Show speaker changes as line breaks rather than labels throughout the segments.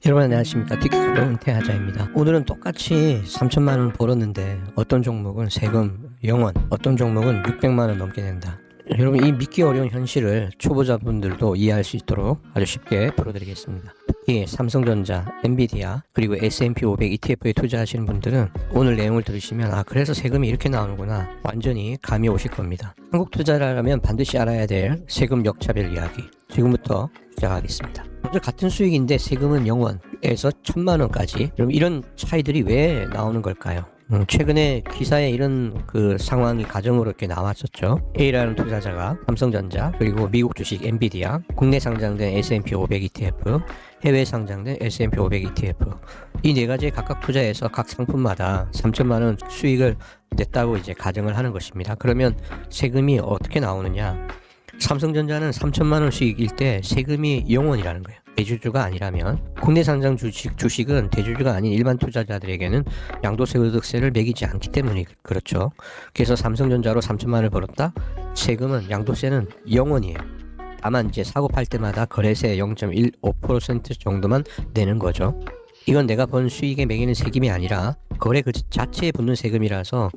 여러분 안녕하십니까. 틱톡으로 은퇴하자입니다. 오늘은 똑같이 3천만원 벌었는데 어떤 종목은 세금 0원, 어떤 종목은 600만원 넘게 낸다. 여러분 이 믿기 어려운 현실을 초보자분들도 이해할 수 있도록 아주 쉽게 풀어드리겠습니다. 특히 삼성전자, 엔비디아 그리고 S&P 500 ETF에 투자하시는 분들은 오늘 내용을 들으시면 그래서 세금이 이렇게 나오는구나 완전히 감이 오실 겁니다. 한국 투자라면 반드시 알아야 될 세금 역차별 이야기 지금부터 시작하겠습니다. 먼저 같은 수익인데 세금은 0원에서 1000만원까지. 그럼 이런 차이들이 왜 나오는 걸까요? 최근에 기사에 이런 상황이 가정으로 이렇게 나왔었죠. A라는 투자자가 삼성전자 그리고 미국 주식 엔비디아, 국내 상장된 S&P 500 ETF, 해외 상장된 S&P 500 ETF 이 네 가지에 각각 투자해서 각 상품마다 3천만 원 수익을 냈다고 이제 가정을 하는 것입니다. 그러면 세금이 어떻게 나오느냐? 삼성전자는 3천만 원 수익일 때 세금이 0원이라는 거예요. 대주주가 아니라면. 국내 상장 주식은 대주주가 아닌 일반 투자자들에게는 양도소득세를 매기지 않기 때문에 그렇죠. 그래서 삼성전자로 3천만 원을 벌었다. 세금은 양도세는 0원이에요. 다만 이제 사고 팔 때마다 거래세 0.15% 정도만 내는 거죠. 이건 내가 번 수익에 매기는 세금이 아니라 거래 그 자체에 붙는 세금이라서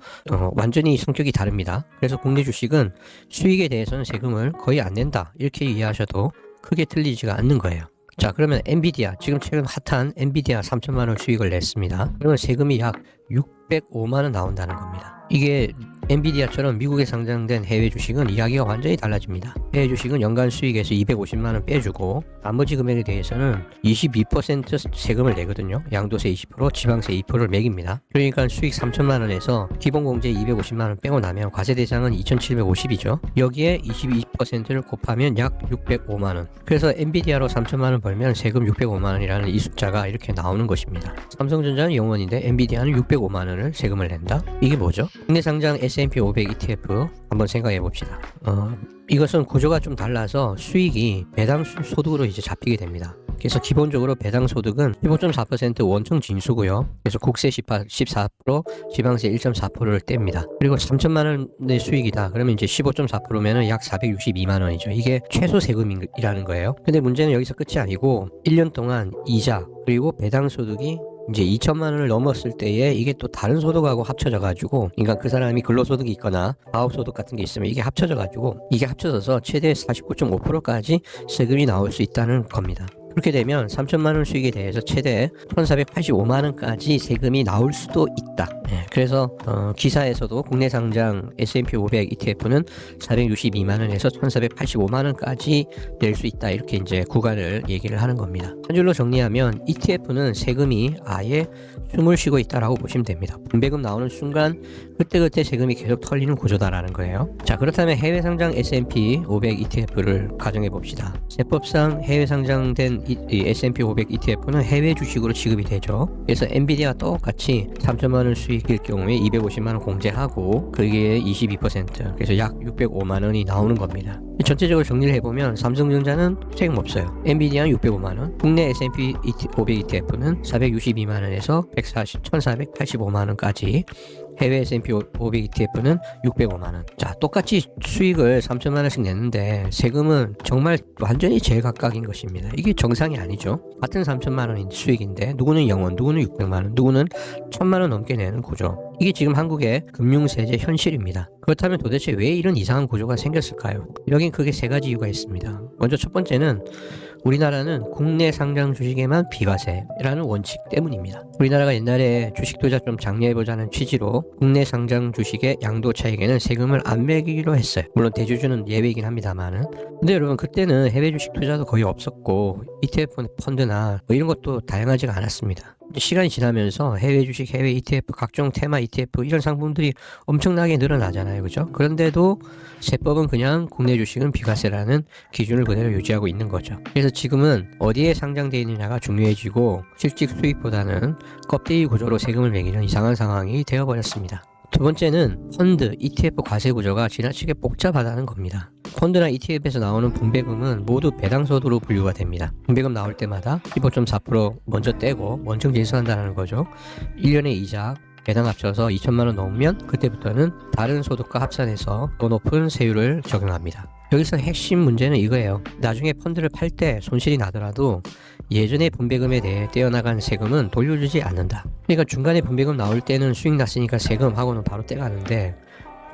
완전히 성격이 다릅니다. 그래서 국내 주식은 수익에 대해서는 세금을 거의 안 낸다 이렇게 이해하셔도 크게 틀리지가 않는 거예요. 자, 그러면 엔비디아, 지금 최근 핫한 엔비디아 3천만 원 수익을 냈습니다. 그러면 세금이 약 605만 원 나온다는 겁니다. 이게 엔비디아처럼 미국에 상장된 해외 주식은 이야기가 완전히 달라집니다. 해외 주식은 연간 수익에서 250만 원 빼주고 나머지 금액에 대해서는 22% 세금을 내거든요. 양도세 20%, 지방세 2%를 매깁니다. 그러니까 수익 3천만 원에서 기본공제 250만 원 빼고 나면 과세 대상은 2,750이죠. 여기에 22%를 곱하면 약 605만 원. 그래서 엔비디아로 3천만 원 벌면 세금 605만 원이라는 이 숫자가 이렇게 나오는 것입니다. 삼성전자는 0원인데 엔비디아는 605만 원을 세금을 낸다? 이게 뭐죠? 국내 상장 S&P 500 ETF 한번 생각해 봅시다. 이것은 구조가 좀 달라서 수익이 배당 소득으로 이제 잡히게 됩니다. 그래서 기본적으로 배당 소득은 15.4% 원청 징수고요. 그래서 국세 14%, 지방세 1.4%를 뗍니다. 그리고 3천만 원의 수익이다. 그러면 이제 15.4%면은 약 462만 원이죠. 이게 최소 세금이라는 거예요. 근데 문제는 여기서 끝이 아니고 1년 동안 이자 그리고 배당 소득이 이제 2천만 원을 넘었을 때에 이게 또 다른 소득하고 합쳐져 가지고 그러니까 그 사람이 근로소득이 있거나 사업소득 같은 게 있으면 이게 합쳐져 가지고 이게 합쳐져서 최대 49.5%까지 세금이 나올 수 있다는 겁니다. 그렇게 되면 3천만 원 수익에 대해서 최대 1,485만 원까지 세금이 나올 수도 있다. 그래서 기사에서도 국내 상장 S&P 500 ETF는 462만 원에서 1,485만 원까지 낼 수 있다. 이렇게 이제 구간을 얘기를 하는 겁니다. 한 줄로 정리하면 ETF는 세금이 아예 숨을 쉬고 있다라고 보시면 됩니다. 분배금 나오는 순간 그때그때 세금이 계속 털리는 구조다라는 거예요. 자, 그렇다면 해외 상장 S&P 500 ETF를 가정해 봅시다. 세법상 해외 상장된 이 S&P 500 ETF는 해외 주식으로 취급이 되죠. 그래서 엔비디아 똑같이 3천만 원 수익일 경우에 250만 원 공제하고 그게 22% 그래서 약 605만 원이 나오는 겁니다. 전체적으로 정리를 해보면 삼성전자는 세금 없어요. 엔비디아는 605만 원, 국내 S&P 500 ETF는 462만 원에서 1,485만 원까지, 해외 S&P 500 ETF는 605만 원. 자, 똑같이 수익을 3천만 원씩 냈는데 세금은 정말 완전히 제각각인 것입니다. 이게 정상이 아니죠. 같은 3천만 원인 수익인데 누구는 0원, 누구는 600만 원, 누구는 1,000만 원 넘게 내는 구조. 이게 지금 한국의 금융세제 현실입니다. 그렇다면 도대체 왜 이런 이상한 구조가 생겼을까요? 여긴 크게 세 가지 이유가 있습니다. 먼저 첫 번째는 우리나라는 국내 상장 주식에만 비과세라는 원칙 때문입니다. 우리나라가 옛날에 주식 투자 좀 장려해보자는 취지로 국내 상장 주식의 양도 차익에는 세금을 안 매기기로 했어요. 물론 대주주는 예외이긴 합니다만은. 근데 여러분 그때는 해외 주식 투자도 거의 없었고 ETF 펀드나 뭐 이런 것도 다양하지가 않았습니다. 시간이 지나면서 해외 주식, 해외 ETF, 각종 테마 ETF 이런 상품들이 엄청나게 늘어나잖아요. 그죠? 그런데도 세법은 그냥 국내 주식은 비과세라는 기준을 그대로 유지하고 있는 거죠. 그래서 지금은 어디에 상장되어 있느냐가 중요해지고 실질 수익보다는 껍데기 구조로 세금을 매기는 이상한 상황이 되어버렸습니다. 두 번째는 펀드, ETF 과세 구조가 지나치게 복잡하다는 겁니다. 펀드나 ETF에서 나오는 분배금은 모두 배당소득으로 분류가 됩니다. 분배금 나올 때마다 15.4% 먼저 떼고 원청 징수한다는 거죠. 1년의 이자, 배당 합쳐서 2천만 원 넘으면 그때부터는 다른 소득과 합산해서 더 높은 세율을 적용합니다. 여기서 핵심 문제는 이거예요. 나중에 펀드를 팔 때 손실이 나더라도 예전의 분배금에 대해 떼어나간 세금은 돌려주지 않는다. 그러니까 중간에 분배금 나올 때는 수익 났으니까 세금하고는 바로 떼가는데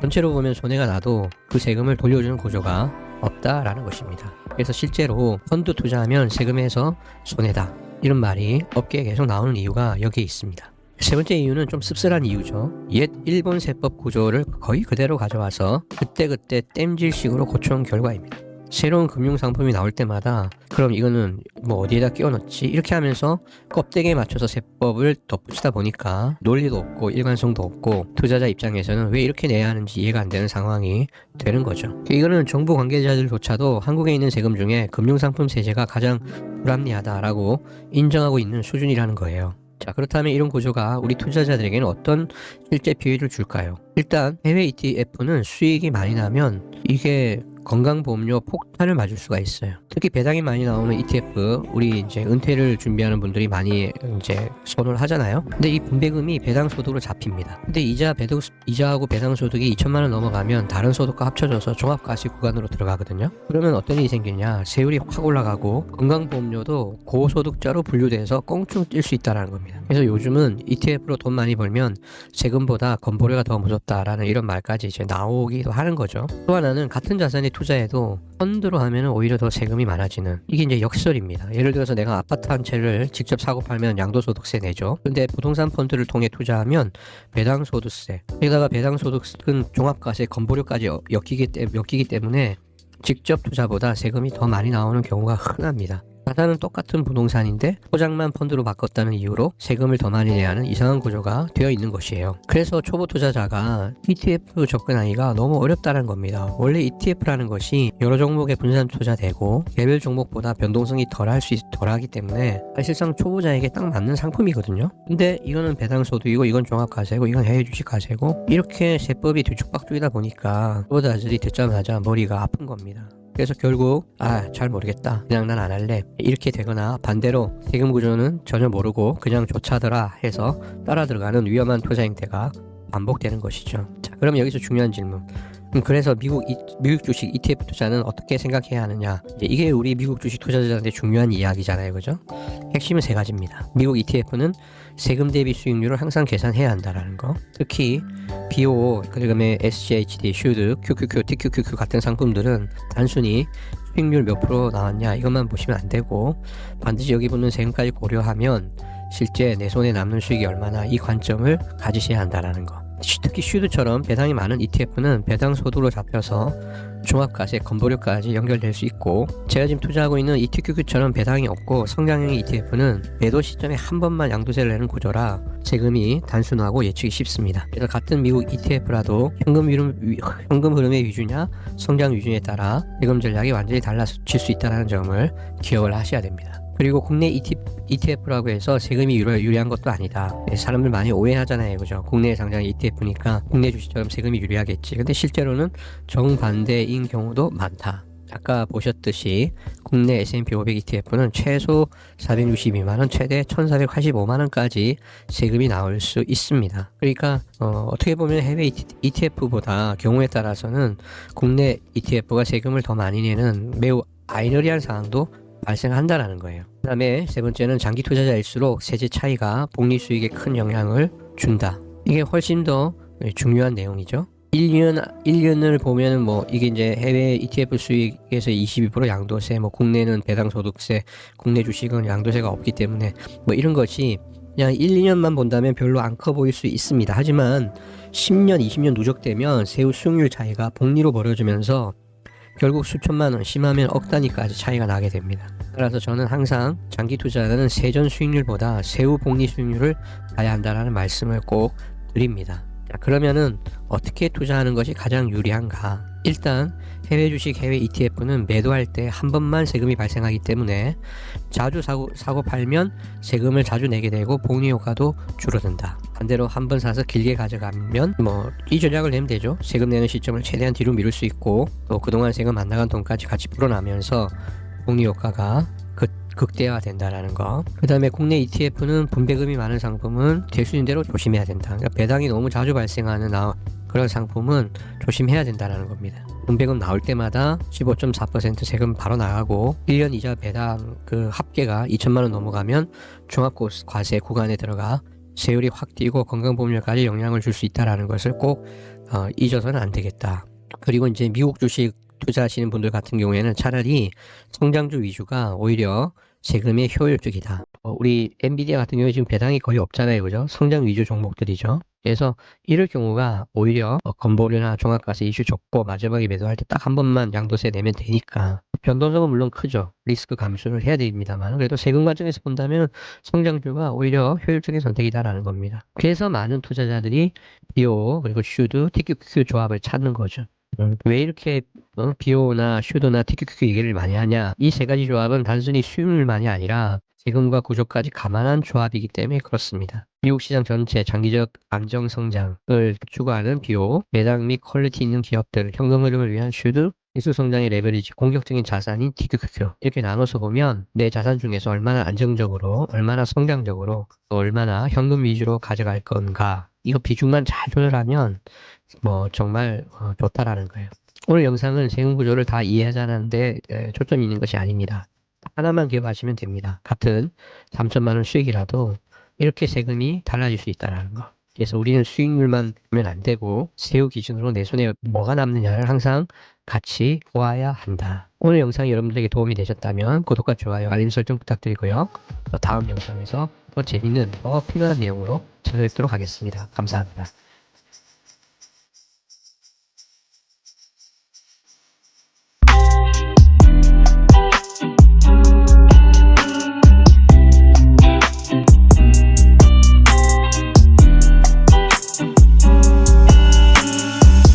전체로 보면 손해가 나도 그 세금을 돌려주는 구조가 없다라는 것입니다. 그래서 실제로 펀드 투자하면 세금에서 손해다, 이런 말이 업계에 계속 나오는 이유가 여기에 있습니다. 세 번째 이유는 좀 씁쓸한 이유죠. 옛 일본 세법 구조를 거의 그대로 가져와서 그때그때 땜질식으로 고쳐온 결과입니다. 새로운 금융상품이 나올 때마다 그럼 이거는 뭐 어디에다 끼워 넣지? 이렇게 하면서 껍데기에 맞춰서 세법을 덧붙이다 보니까 논리도 없고 일관성도 없고 투자자 입장에서는 왜 이렇게 내야 하는지 이해가 안 되는 상황이 되는 거죠. 이거는 정부 관계자들조차도 한국에 있는 세금 중에 금융상품 세제가 가장 불합리하다라고 인정하고 있는 수준이라는 거예요. 자, 그렇다면 이런 구조가 우리 투자자들에게는 어떤 실제 피해를 줄까요? 일단 해외 ETF는 수익이 많이 나면 이게 건강보험료 폭탄을 맞을 수가 있어요. 특히 배당이 많이 나오는 ETF, 우리 이제 은퇴를 준비하는 분들이 많이 이제 선호를 하잖아요. 근데 이 분배금이 배당 소득으로 잡힙니다. 근데 이자하고 배당 소득이 2천만 원 넘어가면 다른 소득과 합쳐져서 종합과세 구간으로 들어가거든요. 그러면 어떤 일이 생기냐? 세율이 확 올라가고 건강보험료도 고소득자로 분류돼서 껑충 뛸 수 있다는 겁니다. 그래서 요즘은 ETF로 돈 많이 벌면 세금보다 건보료가 더 무섭다라는 이런 말까지 이제 나오기도 하는 거죠. 또 하나는 같은 자산에 투자해도 펀드로 하면 오히려 더 세금이 많아지는, 이게 이제 역설입니다. 예를 들어서 내가 아파트 한 채를 직접 사고 팔면 양도소득세 내죠. 근데 부동산 펀드를 통해 투자하면 배당소득세, 게다가 배당소득은 종합과세 건보료까지 엮이기 때문에 직접 투자보다 세금이 더 많이 나오는 경우가 흔합니다. 자산은 똑같은 부동산인데 포장만 펀드로 바꿨다는 이유로 세금을 더 많이 내야 하는 이상한 구조가 되어 있는 것이에요. 그래서 초보 투자자가 ETF 접근하기가 너무 어렵다는 겁니다. 원래 ETF라는 것이 여러 종목에 분산 투자되고 개별 종목보다 변동성이 덜하기 때문에 사실상 초보자에게 딱 맞는 상품이거든요. 근데 이거는 배당소득이고 이건 종합과세고 이건 해외주식과세고 이렇게 세법이 뒤죽박죽이다 보니까 초보자들이 듣자마자 머리가 아픈 겁니다. 그래서 결국 잘 모르겠다, 그냥 난 안 할래, 이렇게 되거나 반대로 세금 구조는 전혀 모르고 그냥 좋자더라 해서 따라 들어가는 위험한 투자 행태가 반복되는 것이죠. 자, 그럼 여기서 중요한 질문. 그래서 미국 주식 ETF 투자는 어떻게 생각해야 하느냐? 이게 우리 미국 주식 투자자들한테 중요한 이야기잖아요, 그죠? 핵심은 세 가지입니다. 미국 ETF는 세금 대비 수익률을 항상 계산해야 한다라는 거. 특히 BO, 그다음에 SGHD, 슈드, QQQ, TQQQ 같은 상품들은 단순히 수익률 몇 프로 나왔냐 이것만 보시면 안 되고 반드시 여기 붙는 세금까지 고려하면 실제 내 손에 남는 수익이 얼마나, 이 관점을 가지셔야 한다라는 거. 특히 슈드처럼 배당이 많은 ETF는 배당 소득으로 잡혀서 종합과세, 건보료까지 연결될 수 있고, 제가 지금 투자하고 있는 ETQQ처럼 배당이 없고 성장형의 ETF는 매도 시점에 한 번만 양도세를 내는 구조라 세금이 단순하고 예측이 쉽습니다. 그래서 같은 미국 ETF라도 현금 흐름의 위주냐 성장 위주냐에 따라 세금 전략이 완전히 달라질 수 있다는 점을 기억을 하셔야 됩니다. 그리고 국내 ETF라고 해서 세금이 유리한 것도 아니다. 사람들 많이 오해하잖아요, 그죠? 국내에 상장한 ETF니까 국내 주식처럼 세금이 유리하겠지. 근데 실제로는 정반대인 경우도 많다. 아까 보셨듯이 국내 S&P 500 ETF는 최소 462만원, 최대 1485만원까지 세금이 나올 수 있습니다. 그러니까 어떻게 보면 해외 ETF보다 경우에 따라서는 국내 ETF가 세금을 더 많이 내는 매우 아이러니한 상황도 발생한다라는 거예요. 그 다음에 세 번째는 장기 투자자일수록 세제 차이가 복리 수익에 큰 영향을 준다. 이게 훨씬 더 중요한 내용이죠. 1년을 보면은 뭐 이게 이제 해외 ETF 수익에서 22% 양도세, 뭐 국내는 배당소득세, 국내 주식은 양도세가 없기 때문에 뭐 이런 것이 그냥 1, 2년만 본다면 별로 안 커 보일 수 있습니다. 하지만 10년, 20년 누적되면 세후 수익률 차이가 복리로 벌어지면서 결국 수천만 원, 심하면 억 단위까지 차이가 나게 됩니다. 따라서 저는 항상 장기 투자자는 세전 수익률보다 세후 복리 수익률을 봐야 한다는 말씀을 꼭 드립니다. 자, 그러면은 어떻게 투자하는 것이 가장 유리한가? 일단 해외 주식, 해외 ETF는 매도할 때 한 번만 세금이 발생하기 때문에 자주 사고 팔면 세금을 자주 내게 되고 복리 효과도 줄어든다. 반대로 한 번 사서 길게 가져가면 뭐 이 전략을 내면 되죠. 세금 내는 시점을 최대한 뒤로 미룰 수 있고 또 그동안 세금 안 나간 돈까지 같이 불어나면서 복리 효과가 극대화된다라는 거. 그 다음에 국내 ETF는 분배금이 많은 상품은 될 수 있는 대로 조심해야 된다. 그러니까 배당이 너무 자주 발생하는 그런 상품은 조심해야 된다는 겁니다. 분배금 나올 때마다 15.4% 세금 바로 나가고 1년 이자 배당 그 합계가 2천만 원 넘어가면 종합과세 구간에 들어가 세율이 확 뛰고 건강보험료까지 영향을 줄 수 있다는 것을 꼭 잊어서는 안 되겠다. 그리고 이제 미국 주식 투자하시는 분들 같은 경우에는 차라리 성장주 위주가 오히려 세금에 효율적이다. 우리 엔비디아 같은 경우에 지금 배당이 거의 없잖아요, 그죠? 성장 위주 종목들이죠. 그래서 이럴 경우가 오히려 건보료나 종합과세 이슈 적고 마지막에 매도할 때 딱 한 번만 양도세 내면 되니까 변동성은 물론 크죠. 리스크 감수를 해야 됩니다만 그래도 세금 관점에서 본다면 성장주가 오히려 효율적인 선택이다라는 겁니다. 그래서 많은 투자자들이 BO 그리고 슈드, TQQQ 조합을 찾는 거죠. 왜 이렇게 BO나 슈드나 TQQQ 얘기를 많이 하냐? 이 세 가지 조합은 단순히 수익률만이 아니라 세금과 구조까지 감안한 조합이기 때문에 그렇습니다. 미국 시장 전체 장기적 안정 성장을 추구하는 BO, 배당 및 퀄리티 있는 기업들, 현금 흐름을 위한 슈드, 기술 성장의 레버리지, 공격적인 자산인 TQQQ 이렇게 나눠서 보면 내 자산 중에서 얼마나 안정적으로, 얼마나 성장적으로, 또 얼마나 현금 위주로 가져갈 건가 이거 비중만 잘 조절하면 정말 좋다라는 거예요. 오늘 영상은 세금 구조를 다 이해하자는데 초점이 있는 것이 아닙니다. 하나만 기억하시면 됩니다. 같은 3천만 원 수익이라도 이렇게 세금이 달라질 수 있다는 거. 그래서 우리는 수익률만 보면 안 되고 세후 기준으로 내 손에 뭐가 남느냐를 항상 같이 보아야 한다. 오늘 영상이 여러분들에게 도움이 되셨다면 구독과 좋아요, 알림 설정 부탁드리고요. 다음 영상에서 더 재밌는, 더 필요한 내용으로 찾아뵙도록 하겠습니다. 감사합니다.